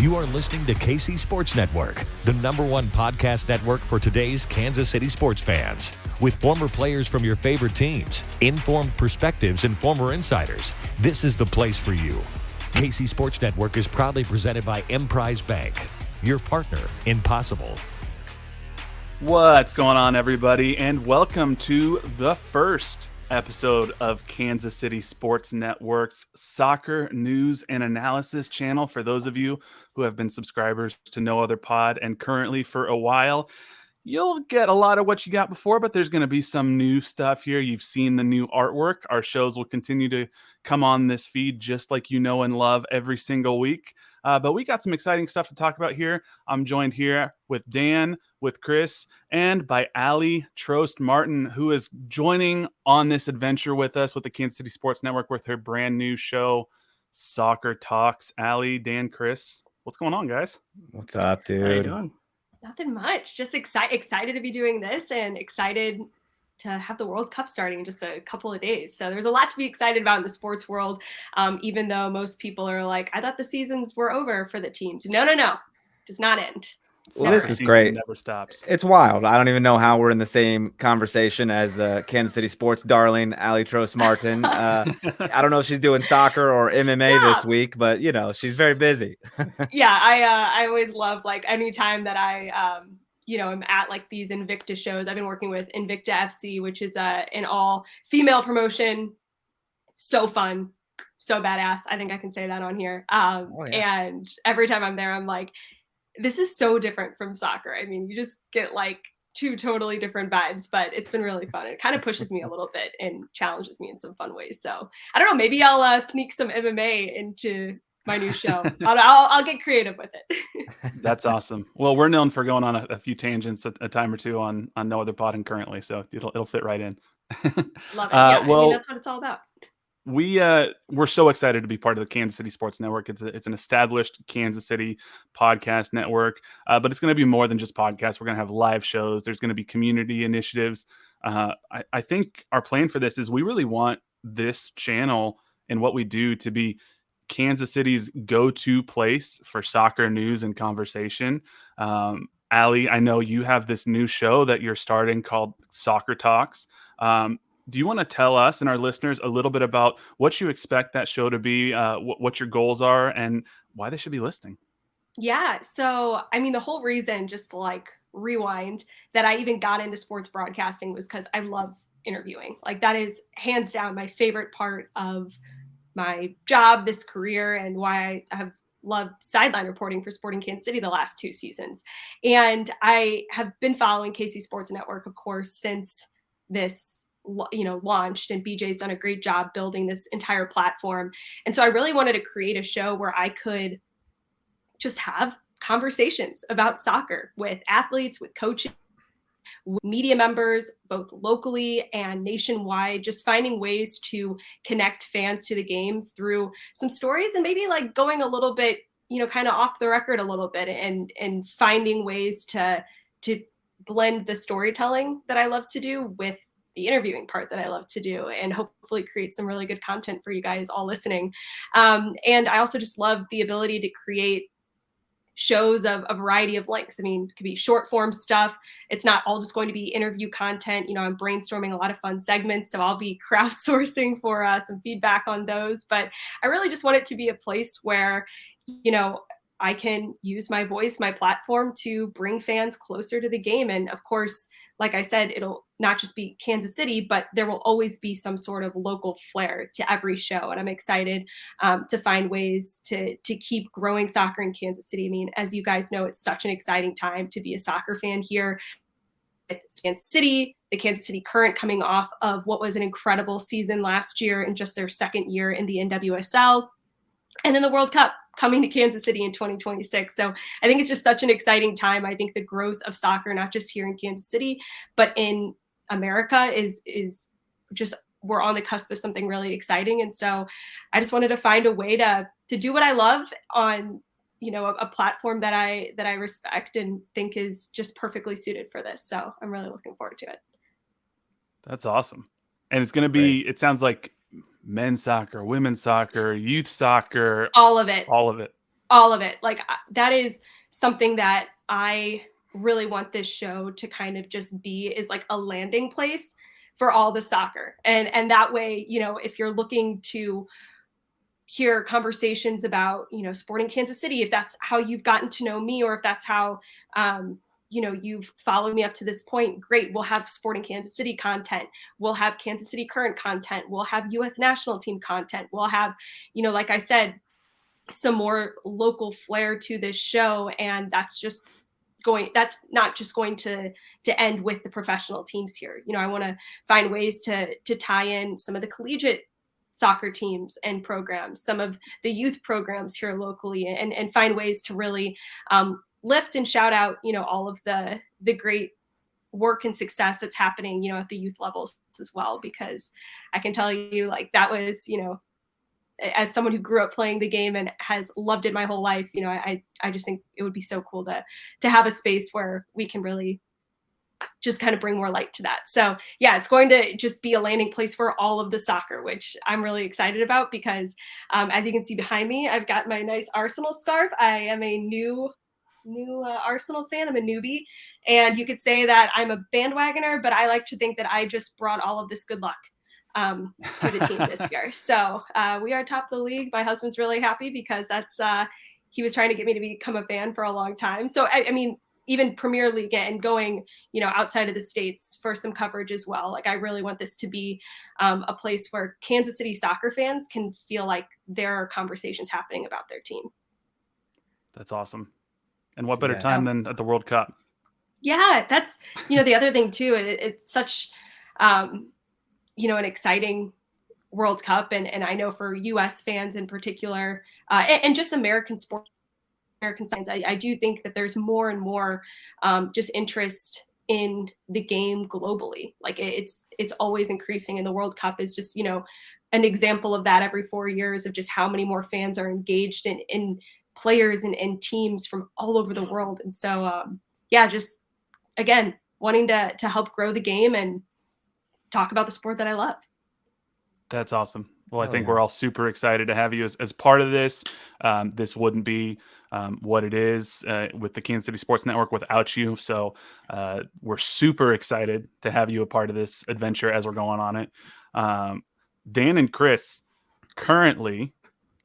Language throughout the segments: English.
You are listening to KC Sports Network, the #1 podcast network for today's Kansas City sports fans. With former players from your favorite teams, informed perspectives, and former insiders, this is the place for you. KC Sports Network is proudly presented by Emprise Bank, your partner in possible. What's going on, everybody, and welcome to the first episode of Kansas City Sports Network's soccer news and analysis channel. For those of you who have been subscribers to No Other Pod and currently for a while, you'll get a lot of what you got before, but there's going to be some new stuff here. You've seen the new artwork. Our shows will continue to come on this feed just like you know and love every single week. But we got some exciting stuff to talk about here. I'm joined here with Dan, with Chris, and by Aly Trost Martin, who is joining on this adventure with us with the Kansas City Sports Network with her brand new show, Soccer Talks. Aly, Dan, Chris, what's going on, guys? What's up, dude? How you doing? Nothing much. Just excited to be doing this and excited to have the World Cup starting in just a couple of days. So there's a lot to be excited about in the sports world, even though most people are like, I thought the seasons were over for the teams. No. Does not end. Well, this is great. Never stops. It's wild. I don't even know how we're in the same conversation as Kansas City sports darling, Aly Trost Martin. I don't know if she's doing soccer or MMA this week, but, you know, she's very busy. Yeah, I always love, like, anytime that I I'm at like these Invicta shows. I've been working with Invicta FC, which is an all-female promotion. So fun, so badass. I think I can say that on here. And every time I'm there, I'm like, this is so different from soccer. I mean, you just get like two totally different vibes, but it's been really fun. It kind of pushes me a little bit and challenges me in some fun ways. So I don't know, maybe I'll sneak some MMA into my new show. I'll get creative with it. That's awesome. Well, we're known for going on a few tangents a time or two on No Other Pod and currently, so it'll fit right in. Love it. Yeah, well, I mean, that's what it's all about. We're so excited to be part of the Kansas City Sports Network. It's an established Kansas City podcast network, but it's going to be more than just podcasts. We're going to have live shows. There's going to be community initiatives. I think our plan for this is we really want this channel and what we do to be Kansas City's go-to place for soccer news and conversation. Aly, I know you have this new show that you're starting called Soccer Talks. Do you want to tell us and our listeners a little bit about what you expect that show to be, what your goals are, and why they should be listening? Yeah. So, I mean, the whole reason, just to like rewind, that I even got into sports broadcasting was because I love interviewing. Like, that is hands down my favorite part of my job, this career, and why I have loved sideline reporting for Sporting Kansas City the last 2 seasons. And I have been following KC Sports Network, of course, since this launched, and BJ's done a great job building this entire platform. And so I really wanted to create a show where I could just have conversations about soccer with athletes, with coaches, with media members, both locally and nationwide, just finding ways to connect fans to the game through some stories and maybe like going a little bit, kind of off the record a little bit and finding ways to blend the storytelling that I love to do with the interviewing part that I love to do, and hopefully create some really good content for you guys all listening. And I also just love the ability to create shows of a variety of lengths. I mean, it could be short form stuff. It's not all just going to be interview content. I'm brainstorming a lot of fun segments, so I'll be crowdsourcing for some feedback on those. But I really just want it to be a place where, I can use my voice, my platform to bring fans closer to the game. And of course, like I said, it'll not just be Kansas City, but there will always be some sort of local flair to every show. And I'm excited to find ways to keep growing soccer in Kansas City. I mean, as you guys know, it's such an exciting time to be a soccer fan here. It's Kansas City, the Kansas City Current coming off of what was an incredible season last year and just their second year in the NWSL. And then the World Cup coming to Kansas City in 2026. So I think it's just such an exciting time. I think the growth of soccer, not just here in Kansas City, but in America is just, we're on the cusp of something really exciting. And so I just wanted to find a way to do what I love on, a platform that I respect and think is just perfectly suited for this. So I'm really looking forward to it. That's awesome. And it's going to be, it sounds like men's soccer, women's soccer, youth soccer. All of it. All of it. Like that is something that I really want this show to kind of just be, is like a landing place for all the soccer. And that way, you know, if you're looking to hear conversations about, you know, Sporting Kansas City, if that's how you've gotten to know me, or if that's how you know, you've followed me up to this point, great. We'll have Sporting Kansas City content. We'll have Kansas City Current content. We'll have US national team content. We'll have, you know, like I said, some more local flair to this show. And that's not just going to end with the professional teams here. You know, I want to find ways to tie in some of the collegiate soccer teams and programs, some of the youth programs here locally, and find ways to really lift and shout out, you know, all of the great work and success that's happening, you know, at the youth levels as well. Because I can tell you, like, that was, you know, as someone who grew up playing the game and has loved it my whole life, you know, I just think it would be so cool to have a space where we can really just kind of bring more light to that. So yeah, it's going to just be a landing place for all of the soccer, which I'm really excited about because as you can see behind me, I've got my nice Arsenal scarf. I am a new Arsenal fan. I'm a newbie, and you could say that I'm a bandwagoner, but I like to think that I just brought all of this good luck to the team this year. So we are top of the league. My husband's really happy because that's he was trying to get me to become a fan for a long time. So I mean, even Premier League and going, you know, outside of the States for some coverage as well. Like, I really want this to be a place where Kansas City soccer fans can feel like there are conversations happening about their team. That's awesome. And what better time than at the World Cup? Yeah, that's, you know, the other thing too. It's such, you know, an exciting World Cup. And I know for US fans in particular, and just American sports, American science, I do think that there's more and more just interest in the game globally. Like it's always increasing, and the World Cup is just, you know, an example of that every 4 years, of just how many more fans are engaged in players and teams from all over the world. And so yeah, just again, wanting to help grow the game and talk about the sport that I love. That's awesome. Well, I think we're all super excited to have you as part of this. This wouldn't be what it is with the Kansas City Sports Network without you. So we're super excited to have you a part of this adventure as we're going on it. Dan and Chris, currently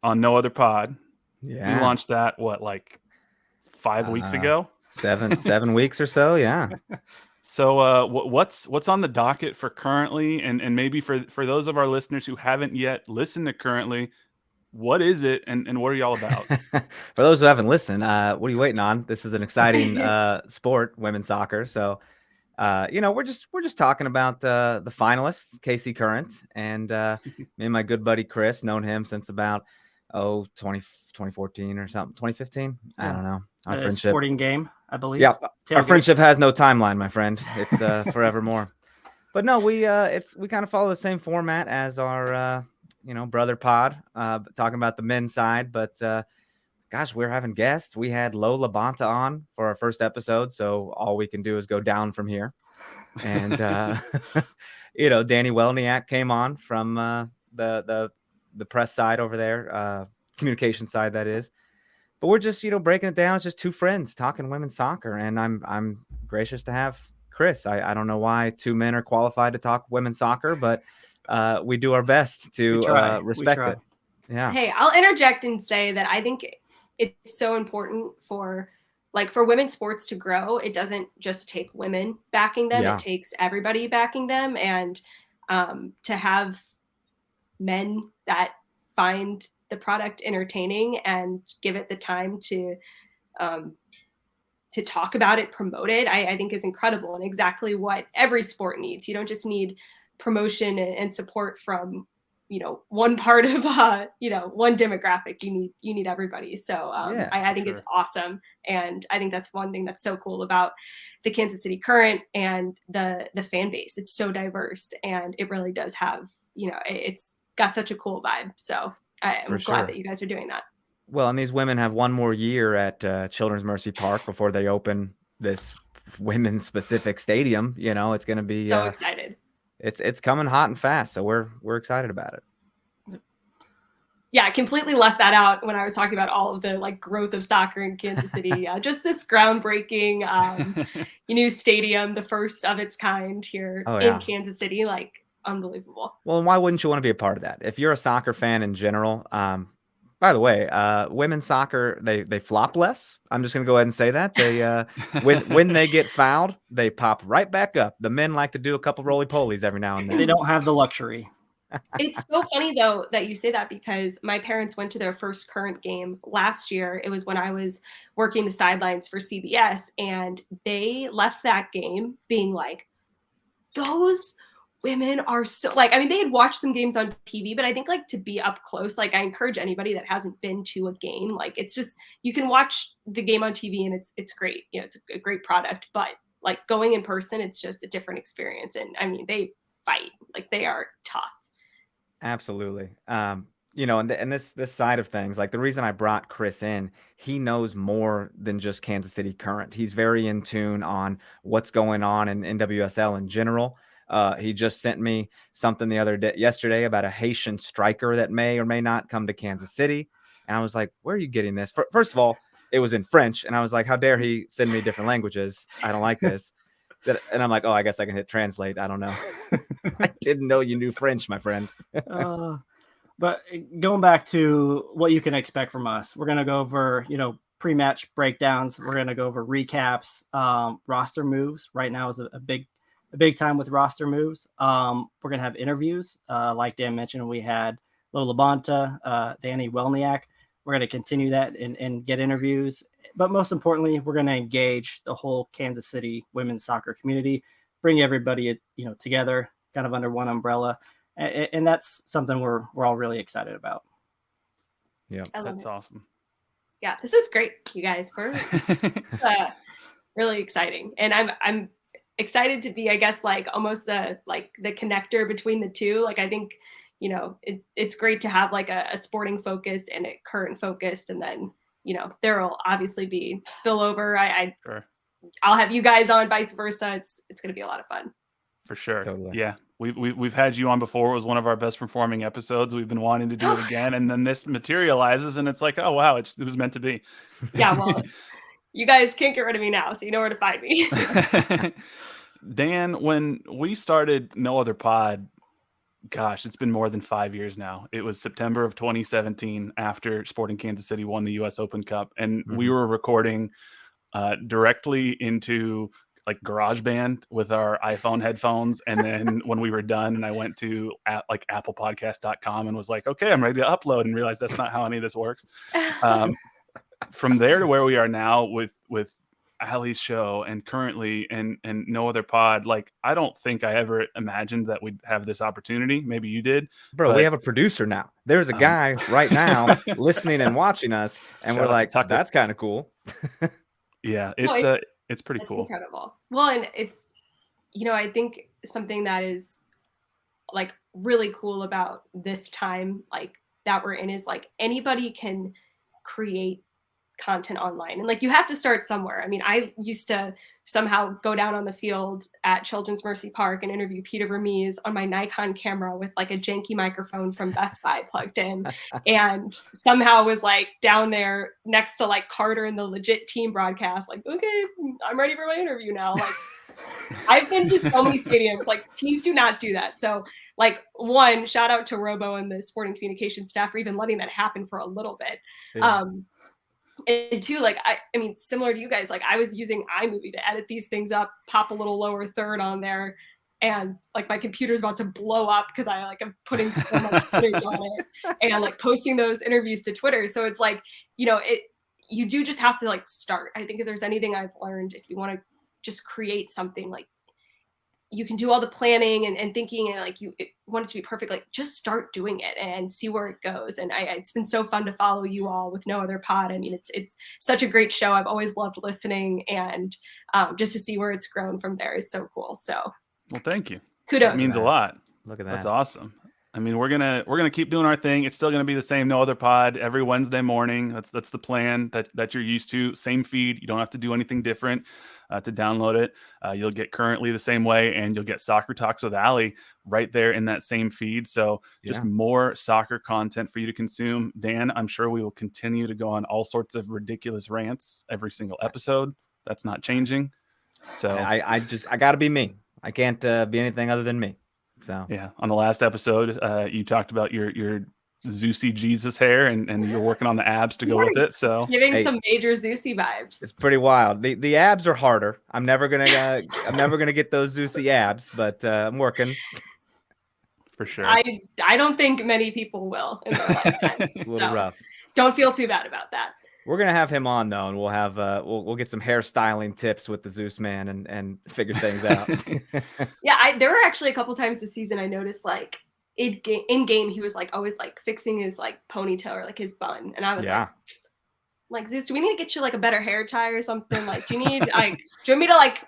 on No Other Pod. Yeah. We launched that, like 5 weeks ago? 7 weeks or so, yeah. So what's on the docket for currently, and maybe for those of our listeners who haven't yet listened to currently, what is it and what are y'all about? For those who haven't listened, what are you waiting on? This is an exciting sport, women's soccer. So you know, we're just talking about the finalists, KC Current, and me and my good buddy Chris, known him since about 2014 or something, 2015. I don't know. Our friendship, sporting game, I believe. Yeah, our friendship has no timeline, my friend. It's forevermore. But no, we kind of follow the same format as our you know, brother pod, talking about the men's side. But gosh, we're having guests. We had Lola Bonta on for our first episode, so all we can do is go down from here. And you know, Danny Welniak came on from the press side over there, communication side, that is. But we're just, you know, breaking it down. It's just two friends talking women's soccer, and I'm gracious to have Chris. I don't know why two men are qualified to talk women's soccer, but we do our best to respect it. Yeah. Hey, I'll interject and say that I think it's so important for women's sports to grow. It doesn't just take women backing them. It takes everybody backing them, and to have men that find the product entertaining and give it the time to talk about it, promote it, I think is incredible, and exactly what every sport needs. You don't just need promotion and support from, you know, one part of you know, one demographic. You need everybody. So I think it's awesome, and I think that's one thing that's so cool about the Kansas City Current and the fan base. It's so diverse, and it really does have, you know, it's got such a cool vibe. So I'm glad that you guys are doing that. Well, and these women have one more year at Children's Mercy Park before they open this women's specific stadium. You know, it's going to be so excited. It's coming hot and fast, so we're excited about it. Yeah, I completely left that out when I was talking about all of the like growth of soccer in Kansas City. Just this groundbreaking new stadium, the first of its kind here in Kansas City, like unbelievable. Well, and why wouldn't you want to be a part of that? If you're a soccer fan in general, by the way, women's soccer, they flop less. I'm just going to go ahead and say that. They when they get fouled, they pop right back up. The men like to do a couple roly-polies every now and then. They don't have the luxury. It's so funny, though, that you say that because my parents went to their first current game last year. It was when I was working the sidelines for CBS, and they left that game being like, those women are so like, I mean, they had watched some games on TV, but I think like to be up close, like I encourage anybody that hasn't been to a game, like it's just, you can watch the game on TV and it's great. You know, it's a great product, but like going in person, it's just a different experience. And I mean, they fight, like they are tough. Absolutely. You know, and this side of things, like the reason I brought Chris in, he knows more than just Kansas City Current. He's very in tune on what's going on in NWSL in general. He just sent me something yesterday about a Haitian striker that may or may not come to Kansas City. And I was like, where are you getting this? First of all, it was in French. And I was like, how dare he send me different languages? I don't like this. And I'm like, oh, I guess I can hit translate. I don't know. I didn't know you knew French, my friend. But going back to what you can expect from us, we're going to go over, pre-match breakdowns. We're going to go over recaps, roster moves. Right now is a big time with roster moves. We're going to have interviews. Like Dan mentioned, we had Lola Bonta, Danny Welniak. We're going to continue that and get interviews. But most importantly, we're going to engage the whole Kansas City women's soccer community, bring everybody, together kind of under one umbrella. And that's something we're all really excited about. Yeah, that's awesome. Yeah, this is great, you guys. We're really exciting, and I'm excited to be, I guess, like almost the connector between the two. Like I think, it's great to have like a sporting focused and a current focused, and then there will obviously be spillover. Sure. I'll have you guys on, vice versa. It's going to be a lot of fun. For sure. Totally. Yeah. We've had you on before. It was one of our best performing episodes. We've been wanting to do it again. And then this materializes and it's like, oh, wow, it was meant to be. Yeah. Well, you guys can't get rid of me now. So you know where to find me. Dan, when we started No Other Pod, gosh, it's been more than 5 years now. It was September of 2017 after Sporting Kansas City won the U.S. Open Cup. And we were recording directly into like GarageBand with our iPhone headphones. And then when we were done and I went to applepodcast.com and was like, okay, I'm ready to upload, and realized that's not how any of this works. From there to where we are now with Aly's show and currently and No Other Pod, like I don't think I ever imagined that we'd have this opportunity. Maybe you did. Bro, we have a producer now. There's a guy right now listening and watching us, and we're like, that's kind of cool. Yeah, it's pretty cool. Incredible. Well, and it's, I think something that is like really cool about this time, like that we're in, is like anybody can create content online, and like you have to start somewhere. I mean, I used to somehow go down on the field at Children's Mercy Park and interview Peter Vermees on my Nikon camera with like a janky microphone from Best Buy plugged in, and somehow was like down there next to like Carter and the legit team broadcast, like, okay, I'm ready for my interview now. Like I've been to so many stadiums, like teams do not do that. So like, one, shout out to Robo and the sporting communication staff for even letting that happen for a little bit. Yeah. And two, like, I mean, similar to you guys, like I was using iMovie to edit these things up, pop a little lower third on there. And like my computer's about to blow up because I'm putting so much footage on it and like posting those interviews to Twitter. So it's like, you do just have to like start. I think if there's anything I've learned, if you want to just create something, like you can do all the planning and thinking, and like you want it to be perfect, like just start doing it and see where it goes. And it's been so fun to follow you all with No Other Pod. I mean, it's such a great show. I've always loved listening, and just to see where it's grown from there is so cool. So well, thank you. Kudos. It means a lot. Look at that. That's awesome. I mean, we're gonna keep doing our thing. It's still gonna be the same. No other pod every Wednesday morning. That's the plan that you're used to. Same feed. You don't have to do anything different to download it. You'll get Currently the same way, and you'll get Soccer Talks with Aly right there in that same feed. So just more soccer content for you to consume. Dan, I'm sure we will continue to go on all sorts of ridiculous rants every single episode. That's not changing. So I got to be me. I can't be anything other than me. So yeah, on the last episode, you talked about your Zeusy Jesus hair, and you're working on the abs to go with it. So giving some major Zeusy vibes. It's pretty wild. The abs are harder. I'm never gonna get those Zeusy abs, but I'm working for sure. I don't think many people will in their lifetime. A little rough. Don't feel too bad about that. We're gonna have him on though, and we'll have we'll get some hairstyling tips with the Zeus man and figure things out. Yeah, there were actually a couple times this season I noticed like in game he was like always like fixing his like ponytail or like his bun, and I was like Zeus, do we need to get you like a better hair tie or something? Like, do you want me to like,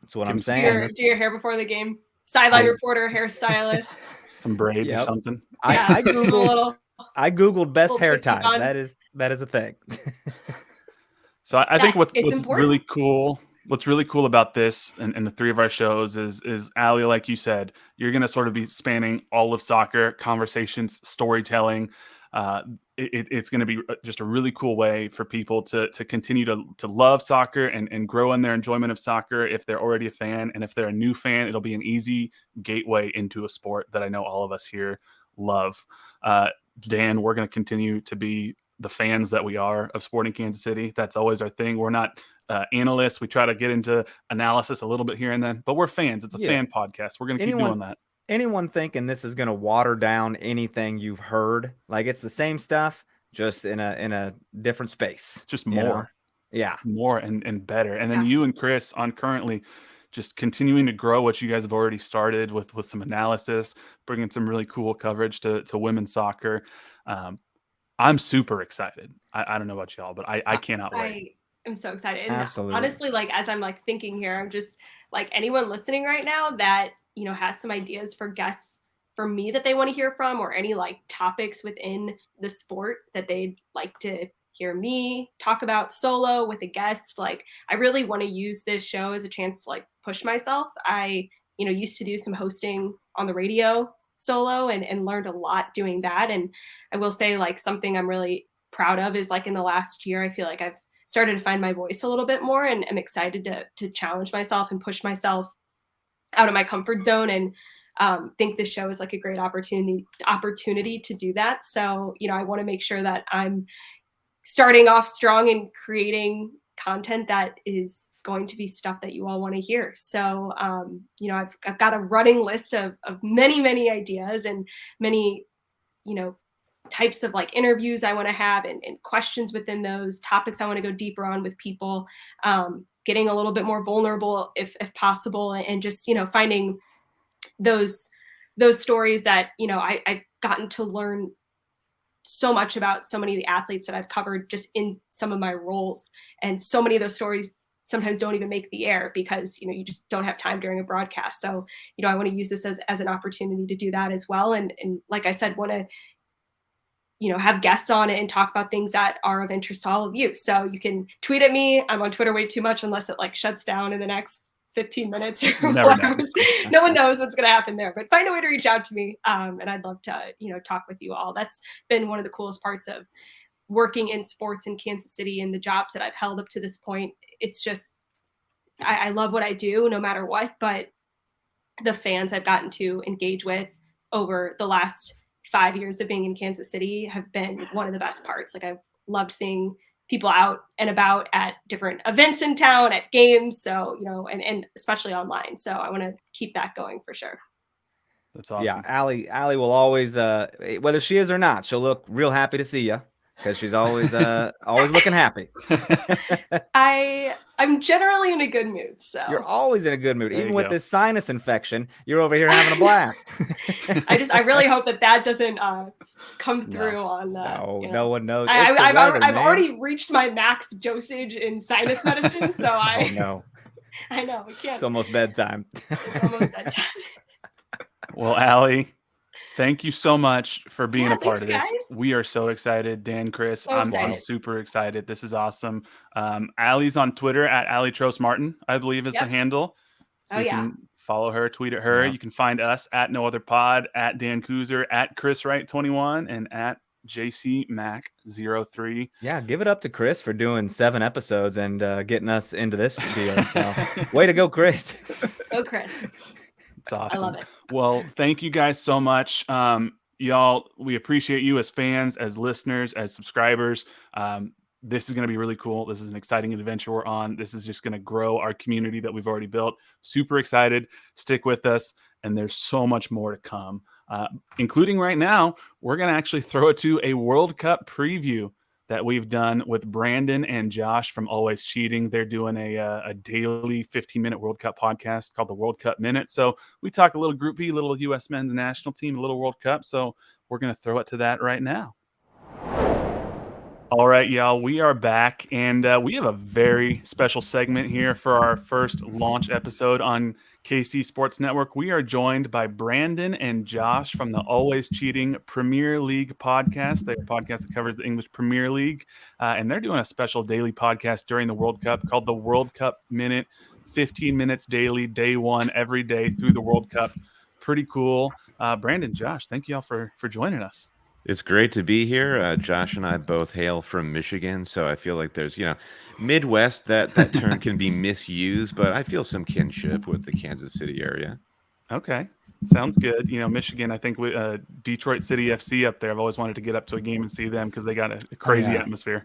That's what I'm saying. Do your hair before the game? Sideline reporter, hairstylist, some braids or something. I googled best hair ties. That is a thing. So I think what's really cool. What's really cool about this and the three of our shows is Aly, like you said, you're going to sort of be spanning all of soccer, conversations, storytelling. It's going to be just a really cool way for people to continue to love soccer and grow in their enjoyment of soccer if they're already a fan. And if they're a new fan, it'll be an easy gateway into a sport that I know all of us here love. Dan, we're going to continue to be the fans that we are of Sporting Kansas City. That's always our thing. We're not analysts. We try to get into analysis a little bit here and then, but we're fans. It's a fan podcast. We're going to keep doing that. Anyone thinking this is going to water down anything you've heard? Like, it's the same stuff, just in a different space. Just more. Yeah. More and better. And then you and Chris on Currently just continuing to grow what you guys have already started with some analysis, bringing some really cool coverage to women's soccer. I'm super excited. I don't know about y'all, but I cannot wait. I'm so excited. And Absolutely. honestly, like, as I'm like thinking here, I'm just like, anyone listening right now that, has some ideas for guests for me that they want to hear from, or any like topics within the sport that they'd like to hear me talk about solo with a guest. Like, I really want to use this show as a chance to like push myself. I, used to do some hosting on the radio solo and learned a lot doing that. And I will say, like, something I'm really proud of is, like, in the last year, I feel like I've started to find my voice a little bit more, and I'm excited to challenge myself and push myself out of my comfort zone, and think this show is like a great opportunity to do that. So, I want to make sure that I'm starting off strong and creating content that is going to be stuff that you all want to hear. So, I've got a running list of many, many ideas and many, types of like interviews I want to have and questions within those topics I want to go deeper on with people, getting a little bit more vulnerable if possible, and just, finding those stories that, I've gotten to learn so much about so many of the athletes that I've covered just in some of my roles. And so many of those stories sometimes don't even make the air because, you just don't have time during a broadcast. So, I want to use this as an opportunity to do that as well. And like I said, want to, have guests on it and talk about things that are of interest to all of you. So you can tweet at me. I'm on Twitter way too much unless it like shuts down in the next 15 minutes or whatever. No one knows what's going to happen there, but find a way to reach out to me. And I'd love to, talk with you all. That's been one of the coolest parts of working in sports in Kansas City and the jobs that I've held up to this point. It's just, I love what I do no matter what, but the fans I've gotten to engage with over the last 5 years of being in Kansas City have been one of the best parts. Like, I've loved seeing people out and about at different events in town, at games. So, and especially online. So I want to keep that going for sure. That's awesome. Yeah. Aly will always, whether she is or not, she'll look real happy to see you, because she's always looking happy. I'm generally in a good mood. So you're always in a good mood. Even with this sinus infection, you're over here having a blast. I really hope that doesn't come through on no one knows. I've already reached my max dosage in sinus medicine, so I know I can't. It's almost bedtime. It's almost bedtime. Well, Aly, Thank you so much for being a part thanks, of this. guys. We are so excited. Dan, Chris, So I'm excited. super excited. This is awesome. Aly's on Twitter at Aly Trost Martin, I believe is the Yep. handle. So Oh, you yeah. can follow her, tweet at her. Yeah. You can find us at No Other Pod, at Dan Kooser, at Chris Wright 21, and at JC Mack 03. Yeah, give it up to Chris for doing 7 episodes and getting us into this deal. So, way to go, Chris. Go, Chris. It's awesome. I love it. Well, thank you guys so much. Y'all, we appreciate you as fans, as listeners, as subscribers. This is going to be really cool. This is an exciting adventure we're on. This is just going to grow our community that we've already built. Super excited. Stick with us. And there's so much more to come, including right now, we're going to actually throw it to a World Cup preview that we've done with Brandon and Josh from Always Cheating. They're doing a daily 15-minute World Cup podcast called the World Cup Minute. So we talk a little Group B, little U.S. men's national team, a little World Cup. So we're going to throw it to that right now. All right, y'all, we are back, and we have a very special segment here for our first launch episode on KC Sports Network. We are joined by Brandon and Josh from the Always Cheating Premier League podcast. They're a podcast that covers the English Premier League, and they're doing a special daily podcast during the World Cup called the World Cup Minute, 15 minutes daily, day one, every day through the World Cup. Pretty cool. Brandon, Josh, thank you all for joining us. It's great to be here. Josh and I both hail from Michigan, so I feel like there's, Midwest, that term can be misused, but I feel some kinship with the Kansas City area. Okay. Sounds good. Michigan, I think Detroit City FC up there. I've always wanted to get up to a game and see them because they got a crazy atmosphere.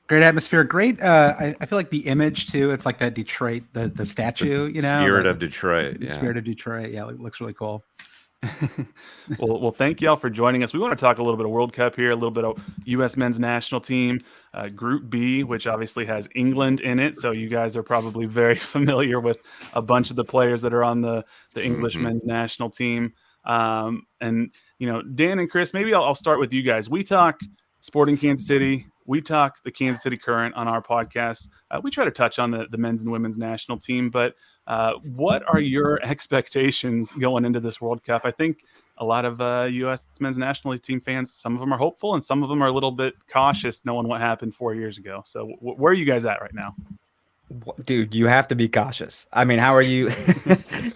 Great atmosphere. Great. I feel like the image too. It's like that Detroit, the statue, Spirit of Detroit. The Spirit of Detroit. Yeah. It looks really cool. Well, thank you all for joining us. We want to talk a little bit of World Cup here, a little bit of U.S. men's national team, Group B, which obviously has England in it. So you guys are probably very familiar with a bunch of the players that are on the English men's national team. And, Dan and Chris, maybe I'll start with you guys. We talk Sporting Kansas City. We talk the Kansas City Current on our podcast. We try to touch on the men's and women's national team, but what are your expectations going into this World Cup? I think a lot of U.S. men's national team fans, some of them are hopeful and some of them are a little bit cautious knowing what happened 4 years ago. So where are you guys at right now? Dude, you have to be cautious. I mean, how are you?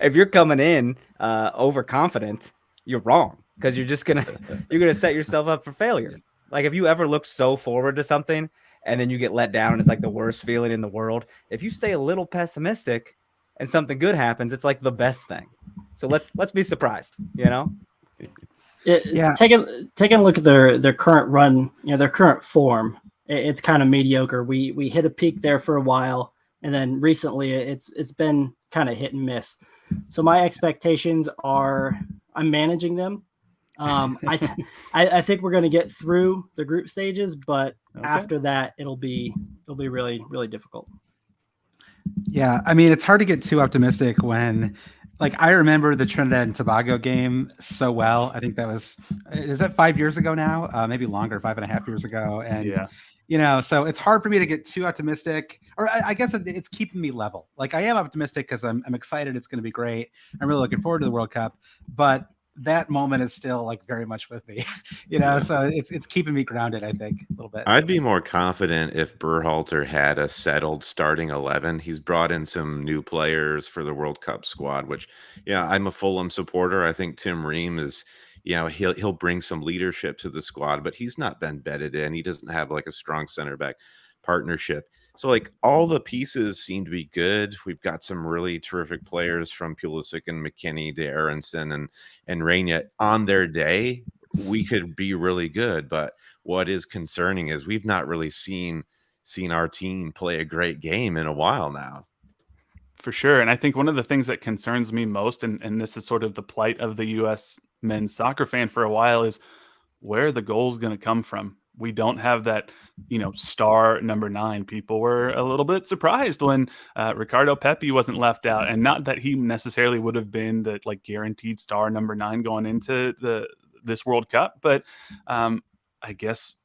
If you're coming in overconfident, you're wrong because you're gonna set yourself up for failure. Like, if you ever look so forward to something and then you get let down, and it's like the worst feeling in the world. If you stay a little pessimistic and something good happens, it's like the best thing. So let's be surprised, Yeah. Taking a look at their current run, their current form, it's kind of mediocre. We hit a peak there for a while, and then recently it's been kind of hit and miss. So my expectations are I'm managing them. I think we're going to get through the group stages, but after that, it'll be really, really difficult. Yeah. I mean, it's hard to get too optimistic when, like, I remember the Trinidad and Tobago game so well. I think is that 5 years ago now? Maybe longer, 5.5 years ago. And, so it's hard for me to get too optimistic, or I guess it's keeping me level. Like, I am optimistic because I'm excited. It's going to be great. I'm really looking forward to the World Cup, but that moment is still like very much with me, so it's keeping me grounded, I think, a little bit. I'd be more confident if Berhalter had a settled starting 11. He's brought in some new players for the World Cup squad, which, I'm a Fulham supporter. I think Tim Ream is, he'll bring some leadership to the squad, but he's not been bedded in. He doesn't have like a strong center back partnership. So, like, all the pieces seem to be good. We've got some really terrific players from Pulisic and McKinney to Aronson and Reina. On their day, we could be really good. But what is concerning is we've not really seen our team play a great game in a while now. For sure. And I think one of the things that concerns me most, and this is sort of the plight of the U.S. men's soccer fan for a while, is where are the goals going to come from? We don't have that, star number 9. People were a little bit surprised when Ricardo Pepi wasn't left out, and not that he necessarily would have been the guaranteed star number 9 going into this World Cup. But I guess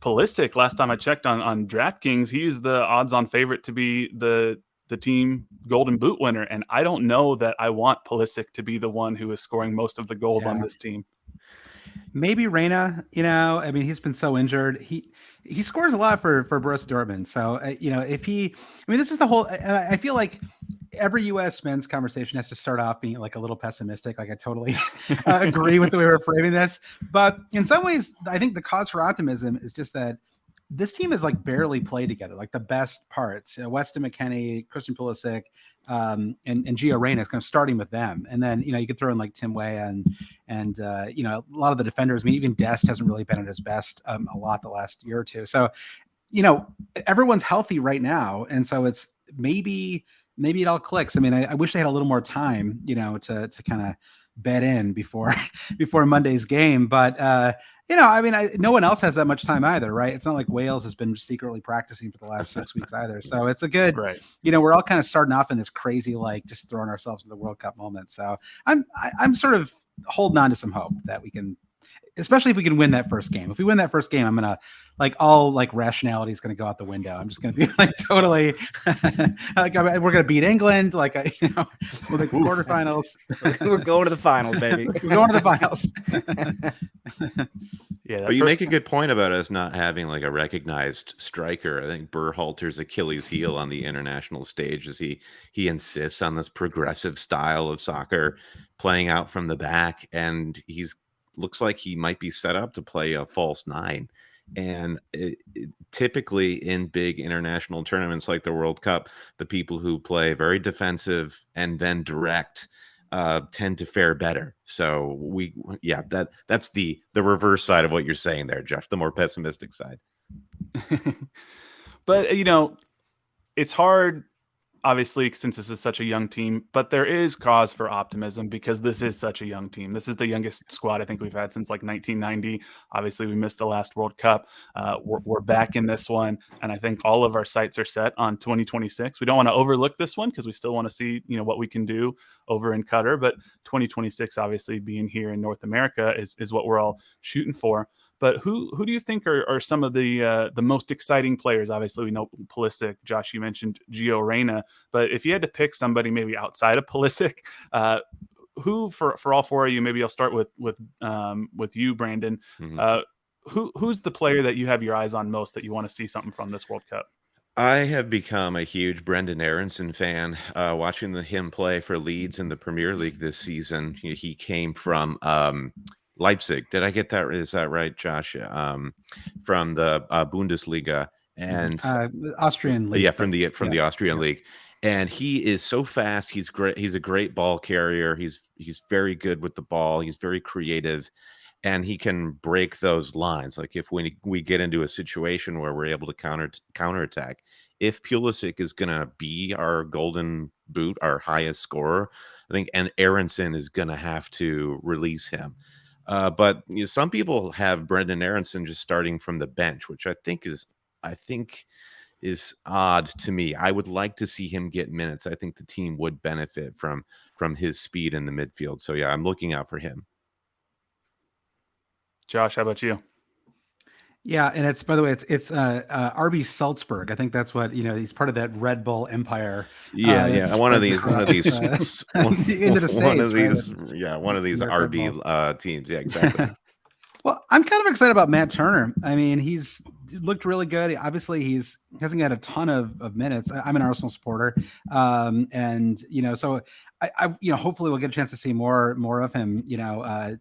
Pulisic, last time I checked on DraftKings, he is the odds-on favorite to be the team Golden Boot winner, and I don't know that I want Pulisic to be the one who is scoring most of the goals on this team. maybe Reyna. I mean, he's been so injured. He scores a lot for Borussia Dortmund. So this is the whole. And I feel like every U.S. men's conversation has to start off being like a little pessimistic. Like I totally agree with the way we're framing this, but in some ways, I think the cause for optimism is just that this team is like barely played together. Like the best parts, Weston McKennie, Christian Pulisic, and Gio Reyna, kind of starting with them, and then you could throw in like Tim Weah and a lot of the defenders. I mean, even Dest hasn't really been at his best a lot the last year or two. So everyone's healthy right now, and so it's maybe it all clicks. I mean, I wish they had a little more time, to kind of bed in before Monday's game, but no one else has that much time either, right? It's not like Wales has been secretly practicing for the last 6 weeks either. So it's a good, right. We're all kind of starting off in this crazy, like just throwing ourselves into the World Cup moment. So I'm sort of holding on to some hope that we can, especially if we can win that first game. If we win that first game, I'm going to all rationality is going to go out the window. I'm just going to be totally we're going to beat England. We'll make the quarterfinals. We're going to the finals, baby. We're going to the finals. Yeah, but you make a good point about us not having a recognized striker. I think Berhalter's Achilles heel on the international stage is he insists on this progressive style of soccer, playing out from the back, and looks like he might be set up to play a false nine. And typically in big international tournaments like the World Cup, the people who play very defensive and then direct tend to fare better. So that's the reverse side of what you're saying there, Josh, the more pessimistic side. But it's hard, obviously, since this is such a young team, but there is cause for optimism because this is such a young team. This is the youngest squad I think we've had since 1990. Obviously, we missed the last World Cup. We're back in this one, and I think all of our sights are set on 2026. We don't want to overlook this one because we still want to see what we can do over in Qatar, but 2026, obviously, being here in North America is what we're all shooting for. But who do you think are some of the most exciting players? Obviously, we know Pulisic. Josh, you mentioned Gio Reyna. But if you had to pick somebody maybe outside of Pulisic, who for all four of you, maybe I'll start with you, Brandon. Mm-hmm. Who's the player that you have your eyes on most that you want to see something from this World Cup? I have become a huge Brendan Aronson fan. Watching him play for Leeds in the Premier League this season, he came from Leipzig. Did I get that? Is that right, Josh? From the Bundesliga and Austrian league. Yeah, from the Austrian league. And he is so fast. He's great. He's a great ball carrier. He's very good with the ball. He's very creative, and he can break those lines. Like if we get into a situation where we're able to counterattack, if Pulisic is going to be our golden boot, our highest scorer, I think, and Aronson is going to have to release him. But some people have Brendan Aronson just starting from the bench, which I think is odd to me. I would like to see him get minutes. I think the team would benefit from his speed in the midfield. So yeah, I'm looking out for him. Josh, how about you? Yeah, and it's, by the way, it's RB Salzburg. I think that's what he's part of that Red Bull empire. One of these into the States, one of these RB teams. Yeah, exactly. Well, I'm kind of excited about Matt Turner. I mean, he's looked really good. Obviously, he hasn't had a ton of minutes. I'm an Arsenal supporter, and so I hopefully we'll get a chance to see more of him. I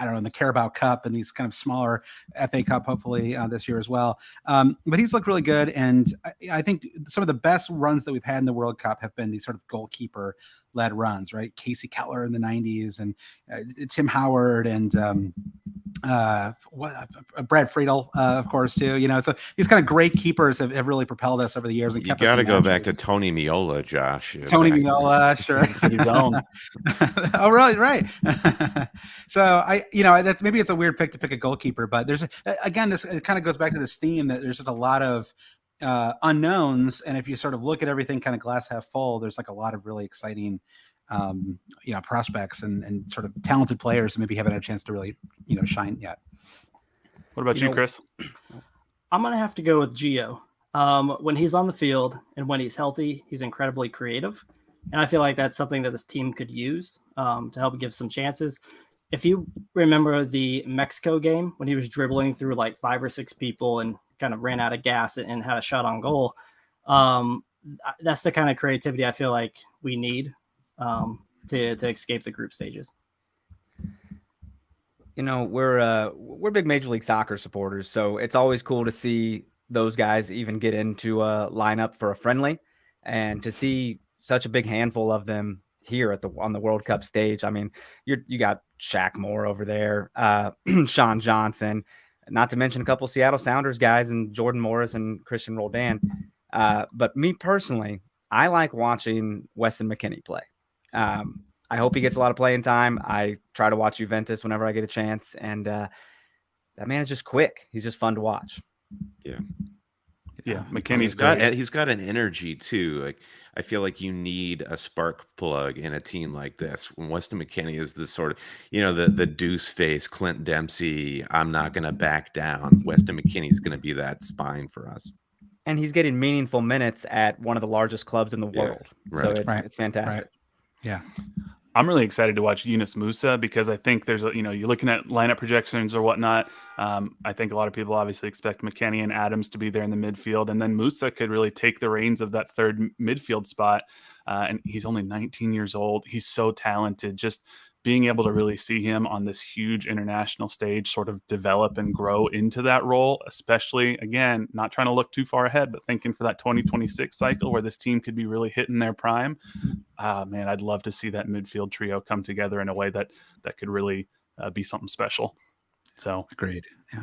don't know, in the Carabao Cup and these kind of smaller FA Cup, hopefully this year as well. But he's looked really good, and I think some of the best runs that we've had in the World Cup have been these sort of goalkeeper-led runs, right? Casey Keller in the '90s, and Tim Howard, and Brad Friedel, of course, too. So these kind of great keepers have really propelled us over the years. And you got to go back to Tony Miola, Josh. Tony Miola, sure. His own. Oh, right. So that's maybe it's a weird pick to pick a goalkeeper, but there's this kind of goes back to this theme that there's just a lot of unknowns, and if you sort of look at everything kind of glass half full, there's a lot of really exciting prospects and sort of talented players who maybe haven't had a chance to really shine yet. What about you, Chris? I'm gonna have to go with Gio. When he's on the field and when he's healthy, he's incredibly creative, and I feel like that's something that this team could use to help give some chances. if you remember the Mexico game when he was dribbling through like 5 or 6 people and kind of ran out of gas and had a shot on goal, that's the kind of creativity I feel like we need to escape the group stages. You know, we're big Major League Soccer supporters, so it's always cool to see those guys even get into a lineup for a friendly, and to see such a big handful of them here on the World Cup stage. I mean, you got Shaq Moore over there, Sean Johnson, not to mention a couple Seattle Sounders guys and Jordan Morris and Christian Roldan. But me personally, I like watching Weston McKennie play. I hope he gets a lot of playing time. I try to watch Juventus whenever I get a chance, and that man is just quick. He's just fun to watch. Yeah, McKinney's he's got an energy too. Like, I feel like you need a spark plug in a team like this. When Weston McKennie is the sort of, the deuce face, Clint Dempsey, I'm not going to back down. Weston McKennie is going to be that spine for us. And he's getting meaningful minutes at one of the largest clubs in the world. Right. So it's fantastic. Right. Yeah. I'm really excited to watch Yunus Musa, because I think there's you're looking at lineup projections or whatnot. I think a lot of people obviously expect McKennie and Adams to be there in the midfield, and then Musa could really take the reins of that third midfield spot. And he's only 19 years old. He's so talented. Just being able to really see him on this huge international stage sort of develop and grow into that role, especially, again, not trying to look too far ahead, but thinking for that 2026 cycle where this team could be really hitting their prime. Man, I'd love to see that midfield trio come together in a way that could really be something special. So agreed. Yeah.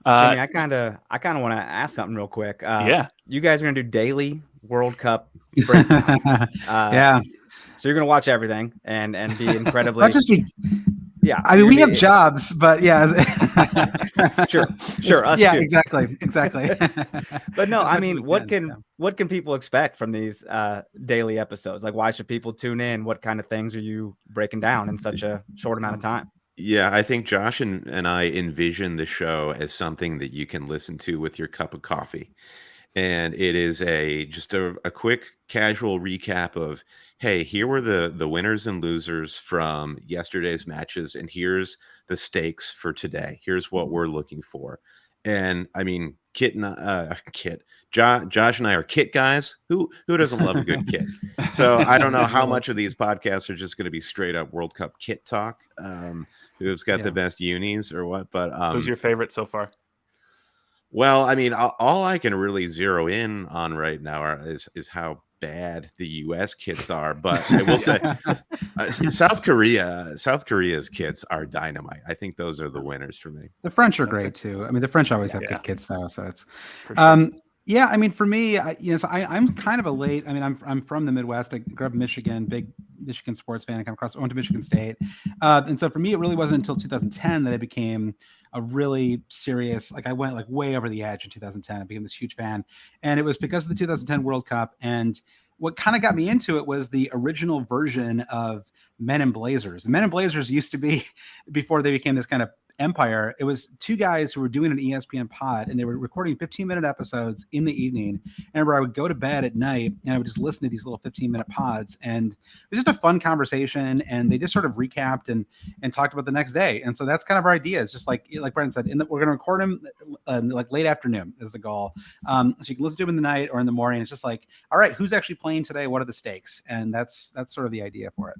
Jimmy, I kind of want to ask something real quick. You guys are going to do daily World Cup breakdowns. Yeah. So you're going to watch everything and be incredibly. Not just be, yeah. I mean, we have jobs, but yeah. Sure. Us yeah, too. Exactly. But no, I mean, what can people expect from these daily episodes? Like, why should people tune in? What kind of things are you breaking down in such a short amount of time? Yeah, I think Josh and I envision the show as something that you can listen to with your cup of coffee. And it is just a quick casual recap of, hey, here were the winners and losers from yesterday's matches, and here's the stakes for today. Here's what we're looking for. And I mean, Josh and I are kit guys. Who doesn't love a good kit? So I don't know how much of these podcasts are just going to be straight up World Cup kit talk. Who's got the best unis or what? But who's your favorite so far? Well, I mean, all I can really zero in on right now is how bad the U.S. kits are. But I will say, South Korea's kits are dynamite. I think those are the winners for me. The French are great too. I mean, the French always have good kits though. So it's, yeah. I mean, for me, I'm kind of a late. I mean, I'm from the Midwest. I grew up in Michigan, big Michigan sports fan. I went to Michigan State, and so for me, it really wasn't until 2010 that I became a really serious. Like, I went like way over the edge in 2010. I became this huge fan, and it was because of the 2010 World Cup. And what kind of got me into it was the original version of Men in Blazers. The Men in Blazers used to be, before they became this kind of empire, it was two guys who were doing an ESPN pod, and they were recording 15-minute episodes in the evening. And I would go to bed at night and I would just listen to these little 15-minute pods, and it was just a fun conversation. And they just sort of recapped and talked about the next day. And so that's kind of our idea. It's just like Brendan said, we're going to record them like late afternoon is the goal. So you can listen to them in the night or in the morning. It's just like, all right, who's actually playing today? What are the stakes? And that's sort of the idea for it.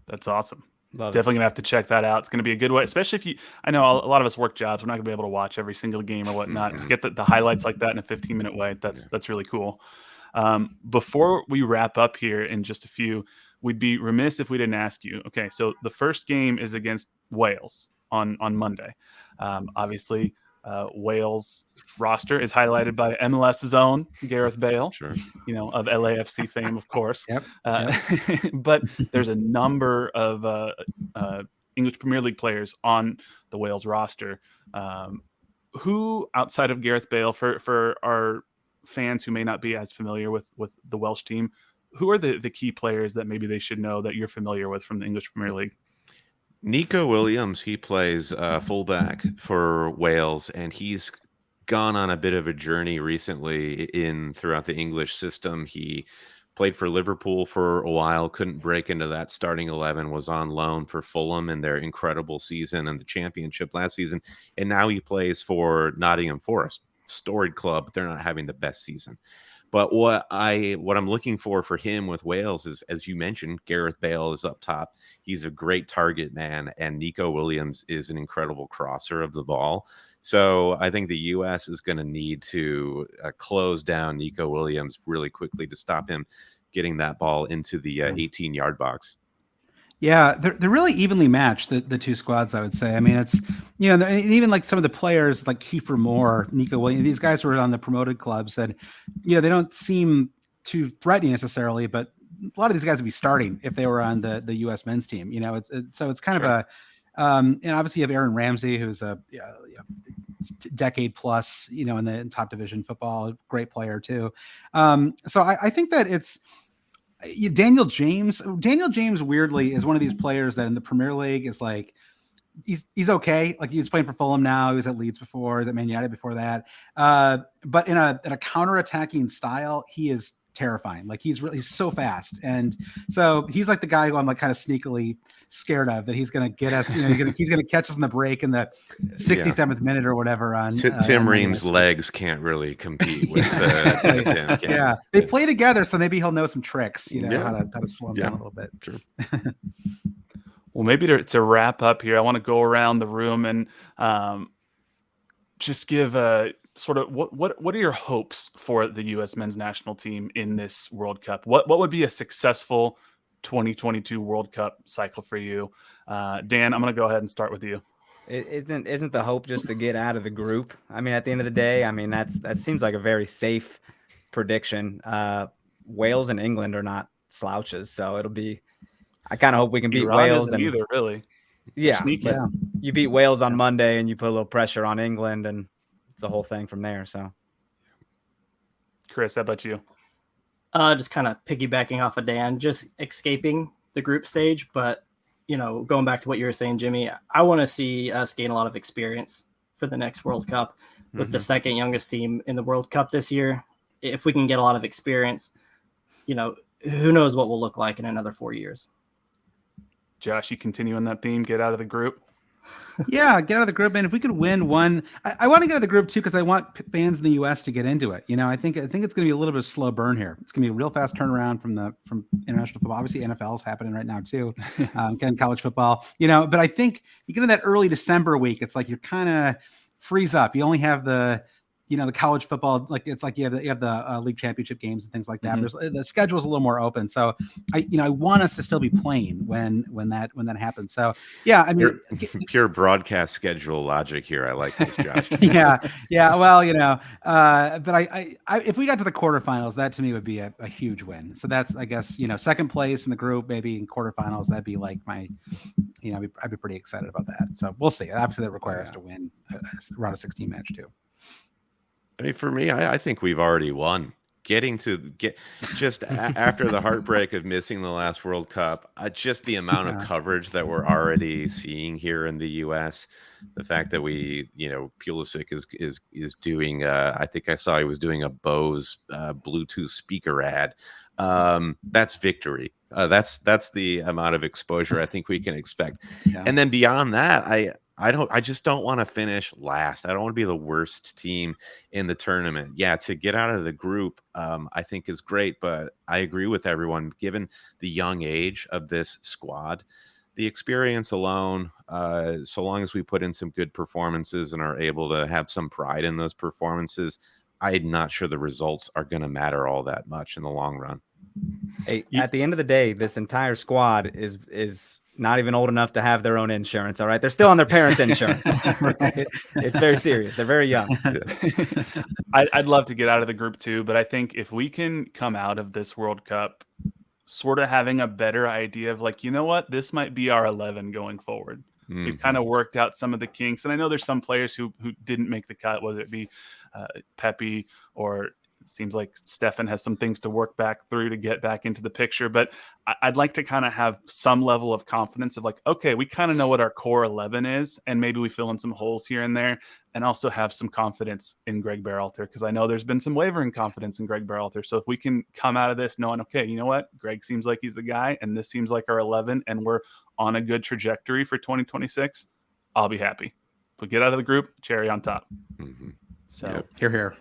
That's awesome. Love Definitely gonna have to check that out. It's gonna be a good way, especially if I know a lot of us work jobs. We're not gonna be able to watch every single game or whatnot. To get the highlights like that in a 15-minute way, that's really cool. Before we wrap up here in just a few, we'd be remiss if we didn't ask you. Okay, so the first game is against Wales on Monday. Obviously, Wales roster is highlighted by MLS's own Gareth Bale, Sure. Of LAFC fame, of course. Yep. But there's a number of English Premier League players on the Wales roster. Who, outside of Gareth Bale, for our fans who may not be as familiar with the Welsh team, who are the key players that maybe they should know that you're familiar with from the English Premier League? Nico Williams, he plays fullback for Wales, and he's gone on a bit of a journey recently throughout the English system. He played for Liverpool for a while, couldn't break into that starting 11, was on loan for Fulham in their incredible season and the championship last season. And now he plays for Nottingham Forest, storied club, but they're not having the best season. But what I'm looking for him with Wales is, as you mentioned, Gareth Bale is up top. He's a great target man, and Nico Williams is an incredible crosser of the ball. So I think the U.S. is going to need to close down Nico Williams really quickly to stop him getting that ball into the 18-yard box. Yeah, they're really evenly matched, the two squads, I would say. I mean, it's, and even like some of the players like Kiefer Moore, Nico Williams, these guys who are on the promoted clubs that, they don't seem too threatening necessarily, but a lot of these guys would be starting if they were on the U.S. men's team. So it's kind of and obviously you have Aaron Ramsey, who's a decade plus, in the top division football, great player too. So I think that it's, Daniel James weirdly is one of these players that in the Premier League is like, he's okay. Like he's playing for Fulham now. He was at Leeds before, at Man United before that. But in a counter-attacking style, he is terrifying. Like he's so fast. And so he's like the guy who I'm like kind of sneakily scared of, that he's going to get us, he's going to catch us in the break in the 67th minute or whatever on Tim Ream's legs can't really compete with him. Yeah. They play together. So maybe he'll know some tricks, how to slow him down a little bit. True. Well, maybe to wrap up here, I want to go around the room and just give a sort of what are your hopes for the U.S. men's national team in this World Cup? What would be a successful 2022 World Cup cycle for you? Dan, I'm going to go ahead and start with you. Isn't the hope just to get out of the group? I mean, at the end of the day, I mean, that seems like a very safe prediction. Wales and England are not slouches, so it'll be. I kind of hope we can beat Wales. And either, really. Yeah, you beat Wales on Monday, and you put a little pressure on England, and it's a whole thing from there. So, Chris, how about you? Just kind of piggybacking off of Dan, just escaping the group stage. But, going back to what you were saying, Jimmy, I want to see us gain a lot of experience for the next World Cup with the second youngest team in the World Cup this year. If we can get a lot of experience, who knows what we'll look like in another 4 years. Josh, you continue on that theme, get out of the group. Yeah, get out of the group. And if we could win one, I want to get out of the group too, because I want fans in the U.S. to get into it. I think it's going to be a little bit of a slow burn here. It's going to be a real fast turnaround from international football. Obviously, NFL is happening right now too. Again, college football. But I think you get in that early December week, it's like you're kind of freeze up. You only have the college football, like it's like you have the league championship games and things like that. The schedule's a little more open, so I want us to still be playing when that happens. So yeah, I mean, pure broadcast schedule logic here. I like this, Josh. yeah. Well, but I if we got to the quarterfinals, that to me would be a huge win. So that's, I guess, second place in the group, maybe in quarterfinals. That'd be like my, I'd be pretty excited about that. So we'll see. Obviously, that requires us to win a round of 16 match too. I mean, for me, I think we've already won. After the heartbreak of missing the last World Cup, just the amount of coverage that we're already seeing here in the U.S., the fact that we, Pulisic is doing, I think I saw he was doing a Bose Bluetooth speaker ad. That's victory. That's the amount of exposure I think we can expect. Yeah. And then beyond that, I just don't want to finish last. I don't want to be the worst team in the tournament. Yeah, to get out of the group, I think is great, but I agree with everyone. Given the young age of this squad, the experience alone, so long as we put in some good performances and are able to have some pride in those performances, I'm not sure the results are going to matter all that much in the long run. Hey, at the end of the day, this entire squad is not even old enough to have their own insurance. All right. They're still on their parents' insurance. Right? It's very serious. They're very young. I'd love to get out of the group too, but I think if we can come out of this World Cup sort of having a better idea of like, this might be our 11 going forward. Mm-hmm. We've kind of worked out some of the kinks. And I know there's some players who didn't make the cut, whether it be Pepe or It seems like Stefan has some things to work back through to get back into the picture, but I'd like to kind of have some level of confidence of like, okay, we kind of know what our core 11 is, and maybe we fill in some holes here and there, and also have some confidence in Greg Berhalter, because I know there's been some wavering confidence in Greg Berhalter. So if we can come out of this knowing, okay, you know what, Greg seems like he's the guy, and this seems like our 11, and we're on a good trajectory for 2026, I'll be happy. If we get out of the group, cherry on top. Mm-hmm. So Yep. Hear, hear.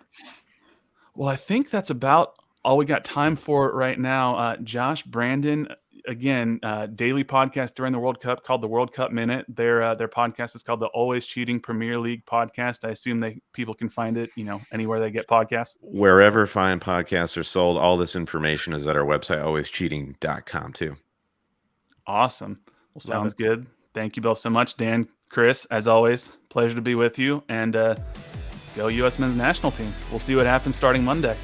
Well, I think that's about all we got time for right now. Josh, Brandon, again, daily podcast during the World Cup called the World Cup Minute. Their podcast is called the Always Cheating Premier League Podcast. I assume people can find it, anywhere they get podcasts. Wherever fine podcasts are sold, all this information is at our website, alwayscheating.com too. Awesome. Well, sounds good. Thank you both so much. Dan, Chris, as always, pleasure to be with you. And go U.S. men's national team. We'll see what happens starting Monday.